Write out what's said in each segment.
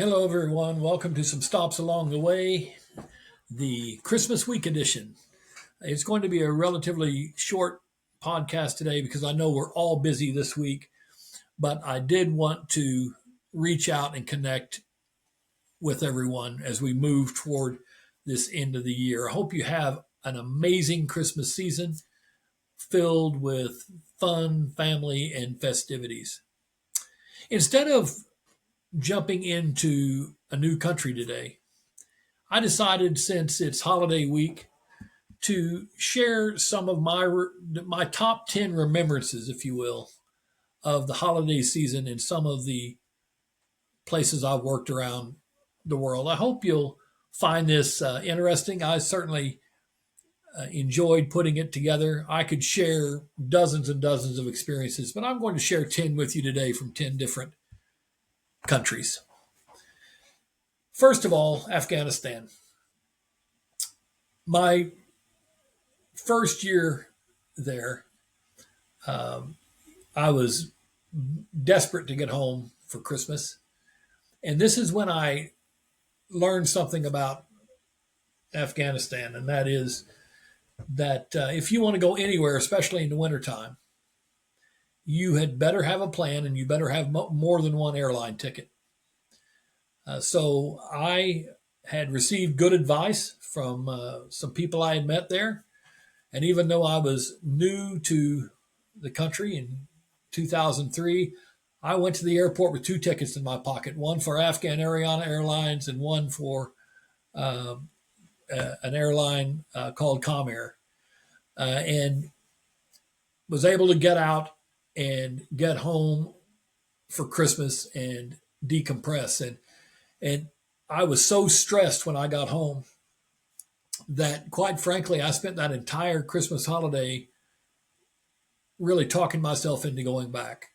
Hello, everyone. Welcome to some stops along the way, the Christmas week edition. It's going to be a relatively short podcast today because I know we're all busy this week, but I did want to reach out and connect with everyone as we move toward this end of the year. I hope you have an amazing Christmas season filled with fun, family, and festivities. Instead of jumping into a new country today, I decided since it's holiday week to share some of my top 10 remembrances, if you will, of the holiday season in some of the places I've worked around the world. I hope you'll find this interesting. I certainly enjoyed putting it together. I could share dozens and dozens of experiences, but I'm going to share 10 with you today from 10 different countries. First of all, Afghanistan. My first year there, I was desperate to get home for Christmas. And this is when I learned something about Afghanistan, and that is that if you want to go anywhere, especially in the wintertime, you had better have a plan and you better have more than one airline ticket. So I had received good advice from some people I had met there. And even though I was new to the country in 2003, I went to the airport with two tickets in my pocket, one for Afghan Ariana Airlines and one for uh, an airline called Comair, and was able to get out and get home for Christmas and decompress. And I was so stressed when I got home that, quite frankly, I spent that entire Christmas holiday really talking myself into going back.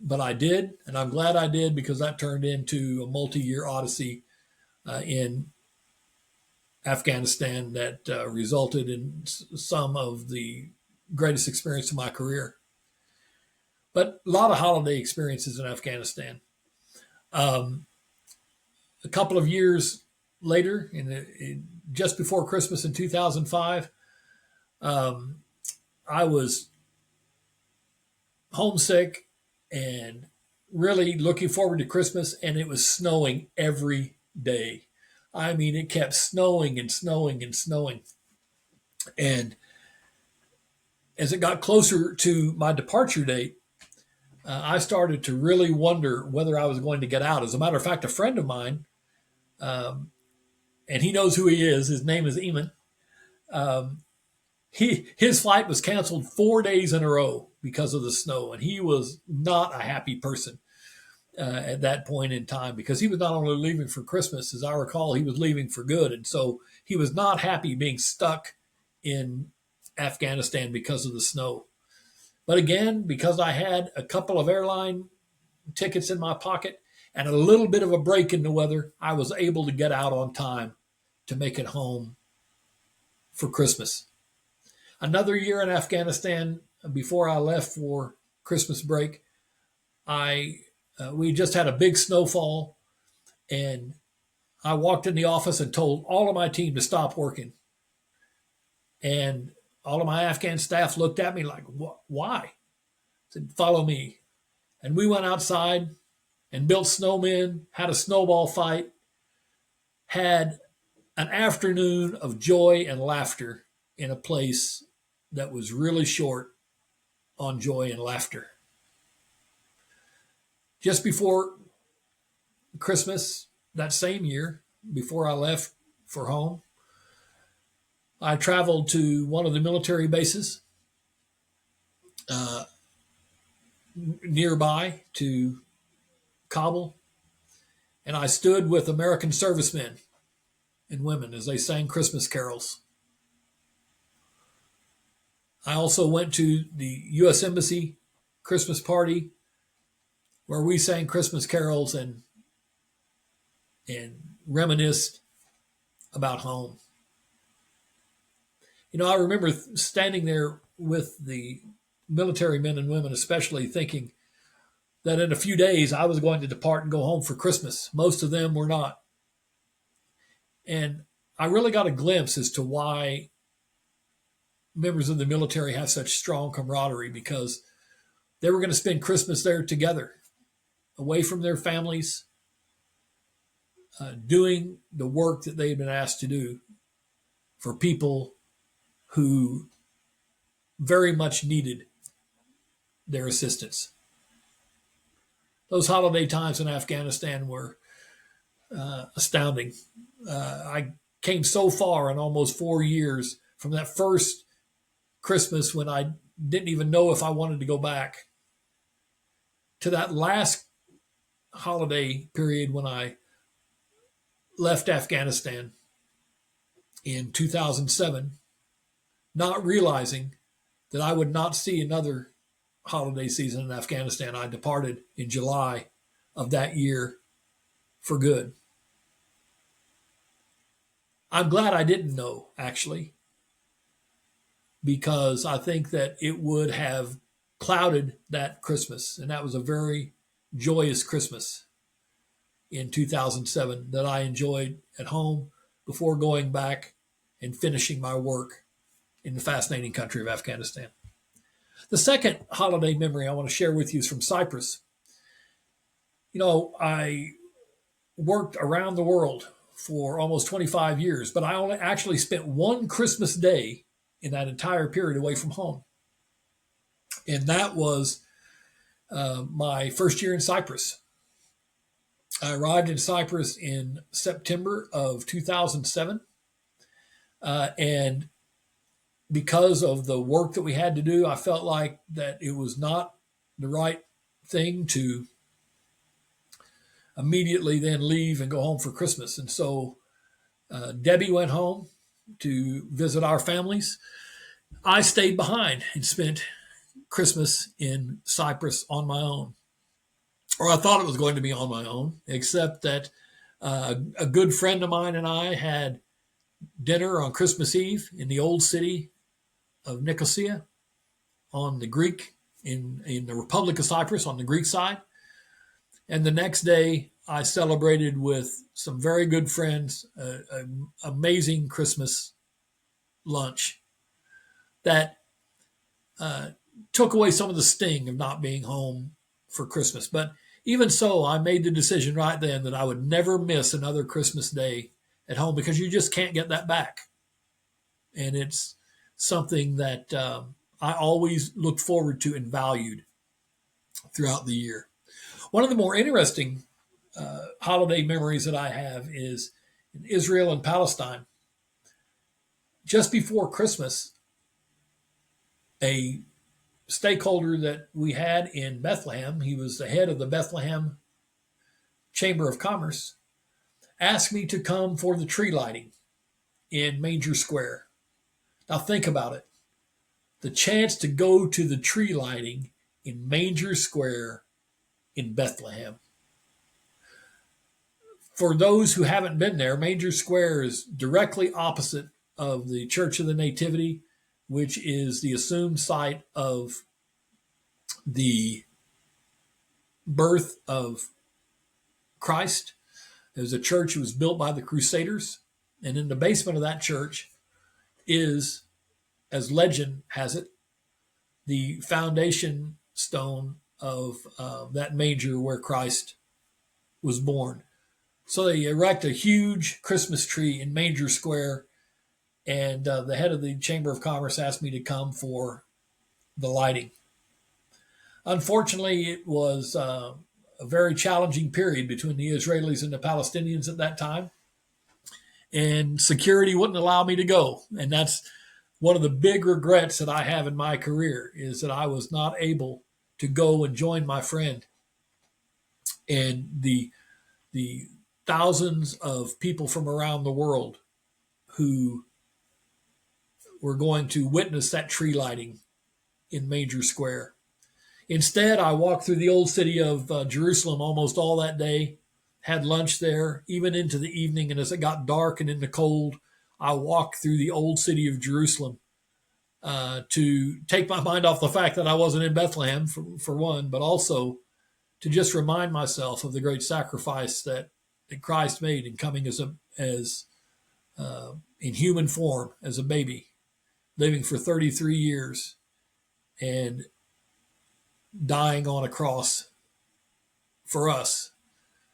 But I did, and I'm glad I did because that turned into a multi-year odyssey in Afghanistan that resulted in some of the greatest experience of my career. But a lot of holiday experiences in Afghanistan. Um, a couple of years later, just before Christmas in 2005, I was homesick and really looking forward to Christmas, and it was snowing every day. I mean, it kept snowing and snowing and snowing. And as it got closer to my departure date, I started to really wonder whether I was going to get out. As a matter of fact, a friend of mine, um, and he knows who he is, his name is Eamon. Um, his flight was canceled 4 days in a row because of the snow, and he was not a happy person at that point in time because he was not only leaving for Christmas, as I recall, he was leaving for good, and so he was not happy being stuck in Afghanistan because of the snow. But again, because I had a couple of airline tickets in my pocket and a little bit of a break in the weather, I was able to get out on time to make it home for Christmas. Another year in Afghanistan before I left for Christmas break, I we just had a big snowfall, and I walked in the office and told all of my team to stop working. And all of my Afghan staff looked at me like, "Why?" I said, "Follow me." And we went outside and built snowmen, had a snowball fight, had an afternoon of joy and laughter in a place that was really short on joy and laughter. Just before Christmas that same year, before I left for home, I traveled to one of the military bases uh, nearby to Kabul, and I stood with American servicemen and women as they sang Christmas carols. I also went to the U.S. Embassy Christmas party where we sang Christmas carols and reminisced about home. You know, I remember standing there with the military men and women, especially thinking, that in a few days I was going to depart and go home for Christmas. Most of them were not. And I really got a glimpse as to why members of the military have such strong camaraderie, because they were going to spend Christmas there together, away from their families, doing the work that they had been asked to do for people who very much needed their assistance. Those holiday times in Afghanistan were astounding. I came so far in almost 4 years from that first Christmas when I didn't even know if I wanted to go back to that last holiday period when I left Afghanistan in 2007, not realizing that I would not see another holiday season in Afghanistan. I departed in July of that year for good. I'm glad I didn't know, actually, because I think that it would have clouded that Christmas. And that was a very joyous Christmas in 2007 that I enjoyed at home before going back and finishing my work in the fascinating country of Afghanistan. The second holiday memory I want to share with you is from Cyprus. I worked around the world for almost 25 years, but I only actually spent one Christmas day in that entire period away from home. And that was my first year in Cyprus. I arrived in Cyprus in September of 2007. And because of the work that we had to do, I felt like that it was not the right thing to immediately then leave and go home for Christmas. And so Debbie went home to visit our families. I stayed behind and spent Christmas in Cyprus on my own. Or I thought it was going to be on my own, except that a good friend of mine and I had dinner on Christmas Eve in the old city of Nicosia on the Greek, in the Republic of Cyprus on the Greek side. And the next day, I celebrated with some very good friends an amazing Christmas lunch that took away some of the sting of not being home for Christmas. But even so, I made the decision right then that I would never miss another Christmas day at home, because you just can't get that back. And it's something that I always looked forward to and valued throughout the year. One of the more interesting holiday memories that I have is in Israel and Palestine. Just before Christmas, a stakeholder that we had in Bethlehem, he was the head of the Bethlehem Chamber of Commerce, asked me to come for the tree lighting in Manger Square. Now think about it. The chance to go to the tree lighting in Manger Square in Bethlehem. For those who haven't been there, Manger Square is directly opposite of the Church of the Nativity, which is the assumed site of the birth of Christ. It was a church that was built by the Crusaders, and in the basement of that church is, as legend has it, the foundation stone of that manger where Christ was born. So they erect a huge Christmas tree in Manger Square, and the head of the Chamber of Commerce asked me to come for the lighting. Unfortunately, it was a very challenging period between the Israelis and the Palestinians at that time, and security wouldn't allow me to go. And that's one of the big regrets that I have in my career, is that I was not able to go and join my friend and the thousands of people from around the world who were going to witness that tree lighting in Manger Square. Instead, I walked through the old city of Jerusalem almost all that day, had lunch there, even into the evening. And as it got dark and in the cold, I walked through the old city of Jerusalem to take my mind off the fact that I wasn't in Bethlehem, for one, but also to just remind myself of the great sacrifice that Christ made in coming as in human form as a baby, living for 33 years and dying on a cross for us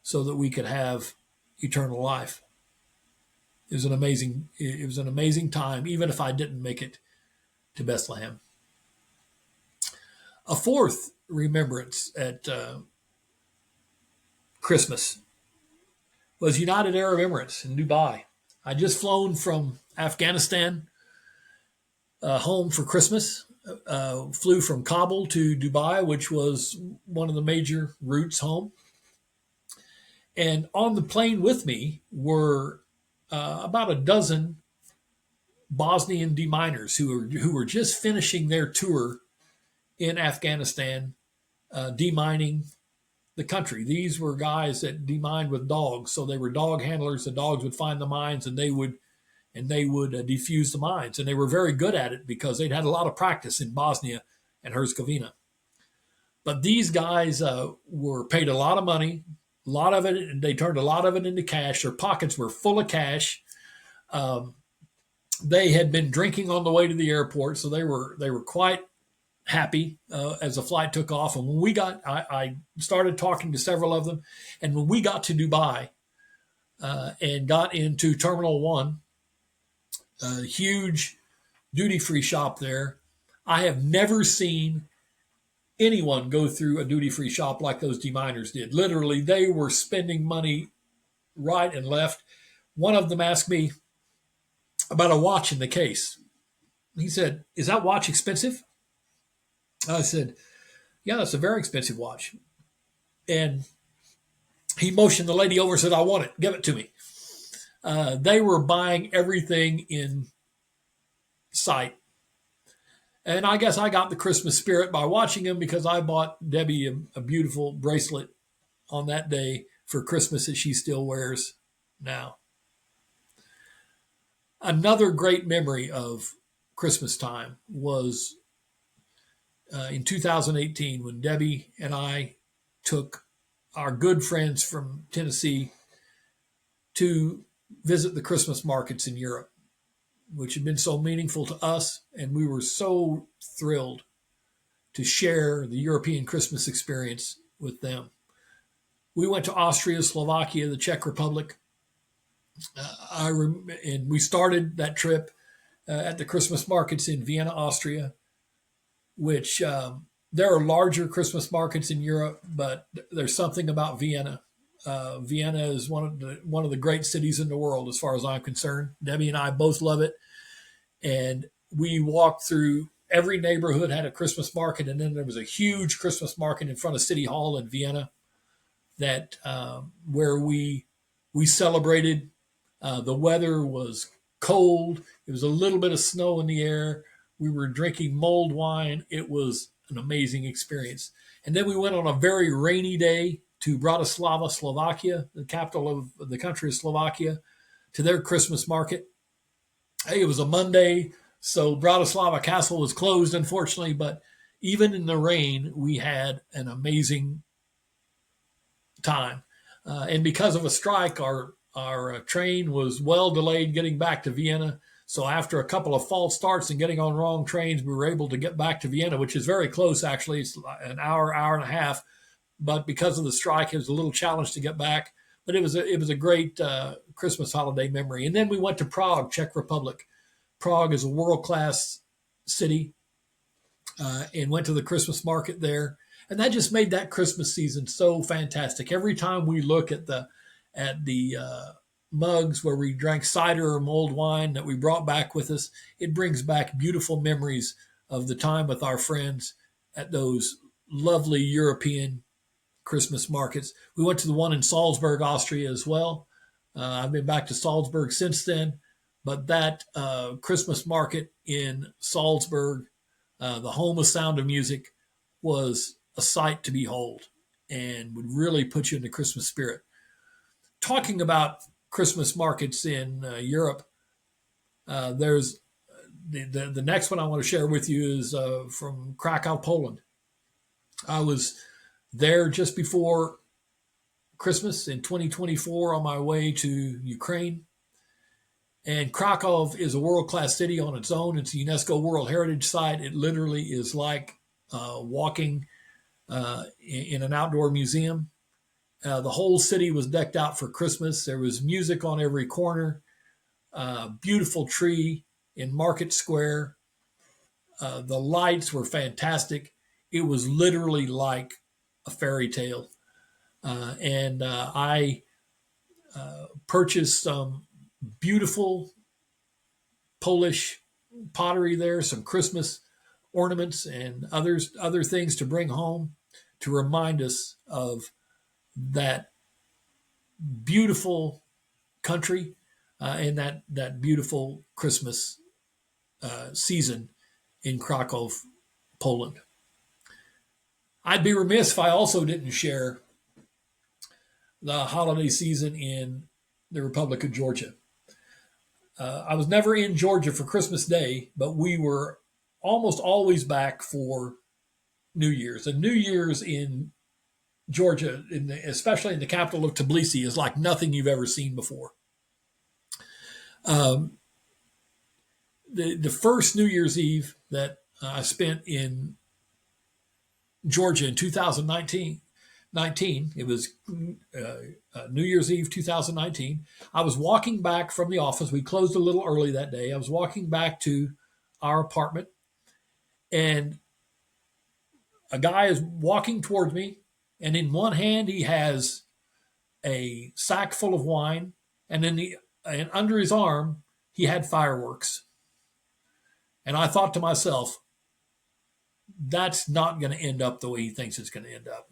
so that we could have eternal life. It was an amazing time, even if I didn't make it to Bethlehem. A fourth remembrance at Christmas was United Arab Emirates in Dubai. I just flown from Afghanistan home for Christmas. Flew from Kabul to Dubai, which was one of the major routes home. And on the plane with me were about a dozen Bosnian deminers who were just finishing their tour in Afghanistan, demining the country. These were guys that demined with dogs, so they were dog handlers. The dogs would find the mines, and they would defuse the mines, and they were very good at it because they'd had a lot of practice in Bosnia and Herzegovina. But these guys were paid a lot of money, a lot of it, and they turned a lot of it into cash. Their pockets were full of cash. They had been drinking on the way to the airport, so they were quite happy as the flight took off. And when I started talking to several of them, and when we got to Dubai and got into Terminal 1, a huge duty-free shop there, I have never seen anyone go through a duty-free shop like those deminers did. Literally, they were spending money right and left. One of them asked me about a watch in the case. He said, "Is that watch expensive?" I said, "Yeah, that's a very expensive watch." And he motioned the lady over and said, "I want it. Give it to me." They were buying everything in sight. And I guess I got the Christmas spirit by watching them because I bought Debbie a beautiful bracelet on that day for Christmas that she still wears now. Another great memory of Christmas time was in 2018 when Debbie and I took our good friends from Tennessee to visit the Christmas markets in Europe, which had been so meaningful to us, and we were so thrilled to share the European Christmas experience with them. We went to Austria, Slovakia, the Czech Republic, and we started that trip at the Christmas markets in Vienna, Austria, which there are larger Christmas markets in Europe, but there's something about Vienna. Vienna is one of the great cities in the world, as far as I'm concerned. Debbie and I both love it, and we walked through every neighborhood had a Christmas market, and then there was a huge Christmas market in front of City Hall in Vienna that where we celebrated. The weather was cold. There was a little bit of snow in the air. We were drinking mulled wine. It was an amazing experience. And then we went on a very rainy day to Bratislava, Slovakia, the capital of the country of Slovakia, to their Christmas market. Hey, it was a Monday, so Bratislava Castle was closed, unfortunately, but even in the rain, we had an amazing time. And because of a strike, our train was well delayed getting back to Vienna. So after a couple of false starts and getting on wrong trains, we were able to get back to Vienna, which is very close, actually. It's an hour and a half. But because of the strike, it was a little challenge to get back. But it was a great Christmas holiday memory. And then we went to Prague, Czech Republic. Prague is a world-class city, and went to the Christmas market there. And that just made that Christmas season so fantastic. Every time we look at the mugs where we drank cider or mulled wine that we brought back with us, it brings back beautiful memories of the time with our friends at those lovely European Christmas markets. We went to the one in Salzburg, Austria as well. I've been back to Salzburg since then, but that Christmas market in Salzburg, the home of Sound of Music, was a sight to behold and would really put you in the Christmas spirit. Talking about Christmas markets in Europe, there's the next one I want to share with you is from Krakow, Poland. I was there just before Christmas in 2024 on my way to Ukraine. And Krakow is a world-class city on its own. It's a UNESCO World Heritage Site. It literally is like walking in an outdoor museum. The whole city was decked out for Christmas. There was music on every corner, beautiful tree in Market Square. The lights were fantastic. It was literally like a fairy tale. And I purchased some beautiful Polish pottery there, some Christmas ornaments and other things to bring home to remind us of that beautiful country and that beautiful Christmas season in Krakow, Poland. I'd be remiss if I also didn't share the holiday season in the Republic of Georgia. I was never in Georgia for Christmas Day, but we were almost always back for New Year's. And New Year's in Georgia, especially in the capital of Tbilisi, is like nothing you've ever seen before. The first New Year's Eve that I spent in Georgia in 2019, it was New Year's Eve 2019. I was walking back from the office. We closed a little early that day. I was walking back to our apartment, and a guy is walking towards me, and in one hand he has a sack full of wine, and and under his arm he had fireworks. And I thought to myself, that's not going to end up the way he thinks it's going to end up.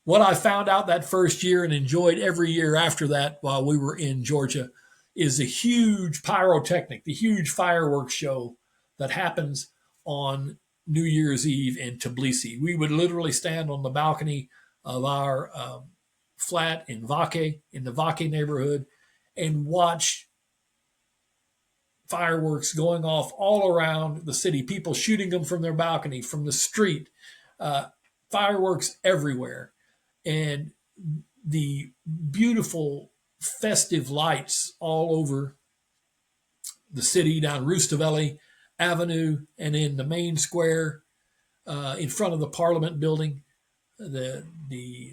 What I found out that first year and enjoyed every year after that while we were in Georgia is the huge pyrotechnic, the huge fireworks show that happens on New Year's Eve in Tbilisi. We would literally stand on the balcony of our flat in Vake, in the Vake neighborhood, and watch fireworks going off all around the city, people shooting them from their balcony, from the street, fireworks everywhere. And the beautiful festive lights all over the city, down Rustaveli Avenue and in the main square in front of the Parliament building, the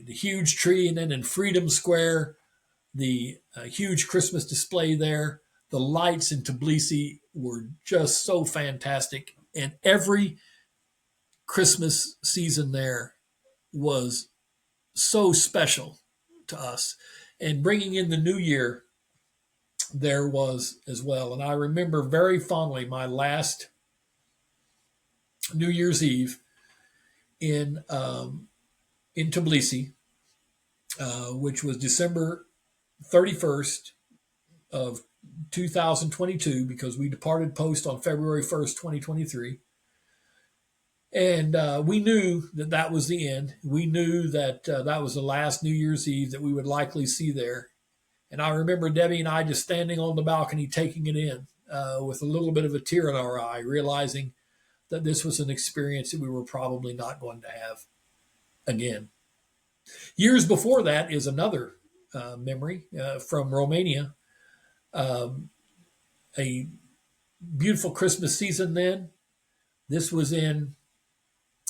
huge tree, and then in Freedom Square, the huge Christmas display there. The lights in Tbilisi were just so fantastic. And every Christmas season there was so special to us. And bringing in the new year there was as well. And I remember very fondly my last New Year's Eve in Tbilisi, which was December 31st of 2022, because we departed post on February 1st, 2023. And we knew that that was the end. We knew that that was the last New Year's Eve that we would likely see there. And I remember Debbie and I just standing on the balcony taking it in with a little bit of a tear in our eye, realizing that this was an experience that we were probably not going to have again. Years before that is another memory from Romania. A beautiful Christmas season then. This was in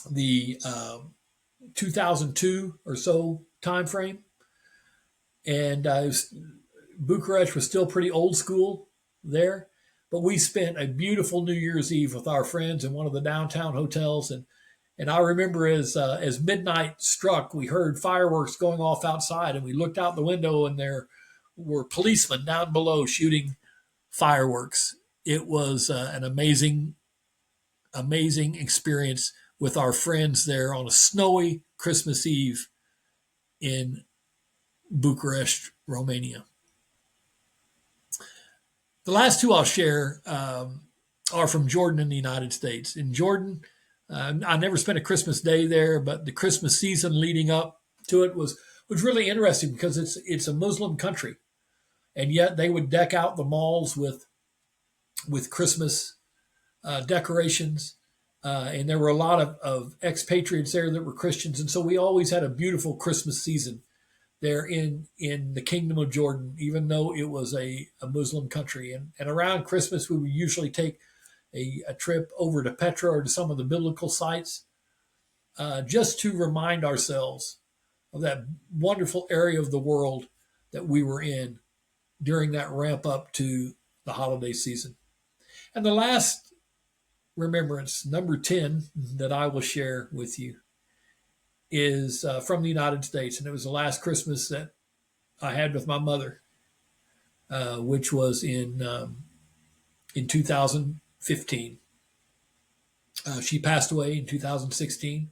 the 2002 or so time frame. And Bucharest was still pretty old school there. But we spent a beautiful New Year's Eve with our friends in one of the downtown hotels. And I remember as midnight struck, we heard fireworks going off outside. And we looked out the window, and there were policemen down below shooting fireworks. It was an amazing experience with our friends there on a snowy Christmas Eve in Bucharest, Romania. The last two I'll share are from Jordan in the United States. In Jordan, I never spent a Christmas day there, but the Christmas season leading up to it was really interesting because it's a Muslim country, and yet they would deck out the malls with Christmas decorations. And there were a lot of expatriates there that were Christians, and so we always had a beautiful Christmas season there in the Kingdom of Jordan, even though it was a Muslim country. And around Christmas, we would usually take a trip over to Petra or to some of the biblical sites, just to remind ourselves of that wonderful area of the world that we were in during that ramp up to the holiday season. And the last remembrance, number 10, that I will share with you is from the United States. And it was the last Christmas that I had with my mother, which was in 2015. She passed away in 2016.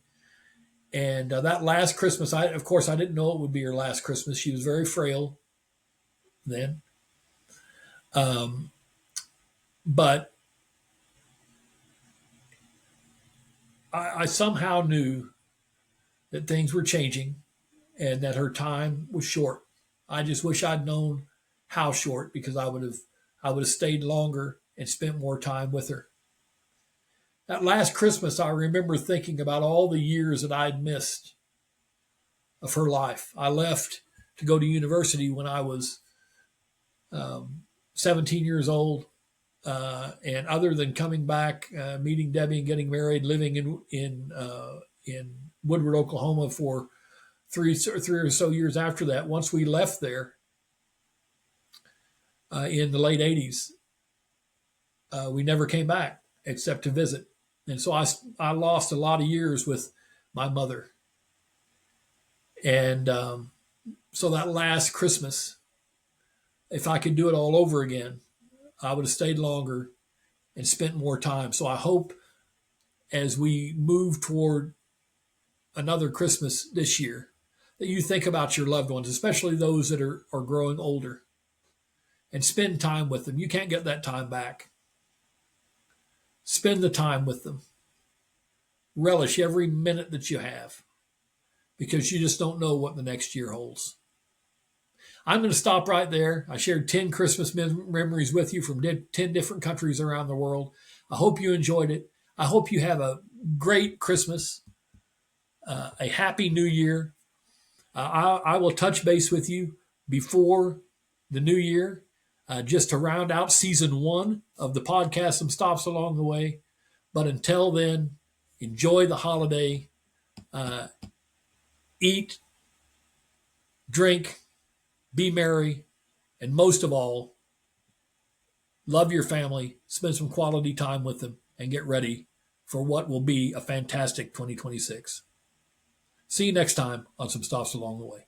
And that last Christmas, of course, I didn't know it would be her last Christmas. She was very frail then. But I somehow knew that things were changing and that her time was short. I just wish I'd known how short, because I would have stayed longer and spent more time with her. That last Christmas, I remember thinking about all the years that I'd missed of her life. I left to go to university when I was 17 years old. And other than coming back, meeting Debbie and getting married, living in Woodward, Oklahoma for three or so years after that, once we left there in the late 80s, we never came back except to visit. And so I lost a lot of years with my mother. And so that last Christmas, if I could do it all over again, I would have stayed longer and spent more time. So I hope as we move toward another Christmas this year, that you think about your loved ones, especially those that are growing older, and spend time with them. You can't get that time back. Spend the time with them. Relish every minute that you have, because you just don't know what the next year holds. I'm going to stop right there. I shared 10 Christmas memories with you from 10 different countries around the world. I hope you enjoyed it. I hope you have a great Christmas, a happy new year. I will touch base with you before the new year, just to round out season 1 of the podcast, Some Stops Along the Way. But until then, enjoy the holiday. Eat, drink, be merry, and most of all, love your family, spend some quality time with them, and get ready for what will be a fantastic 2026. See you next time on Some Stops Along the Way.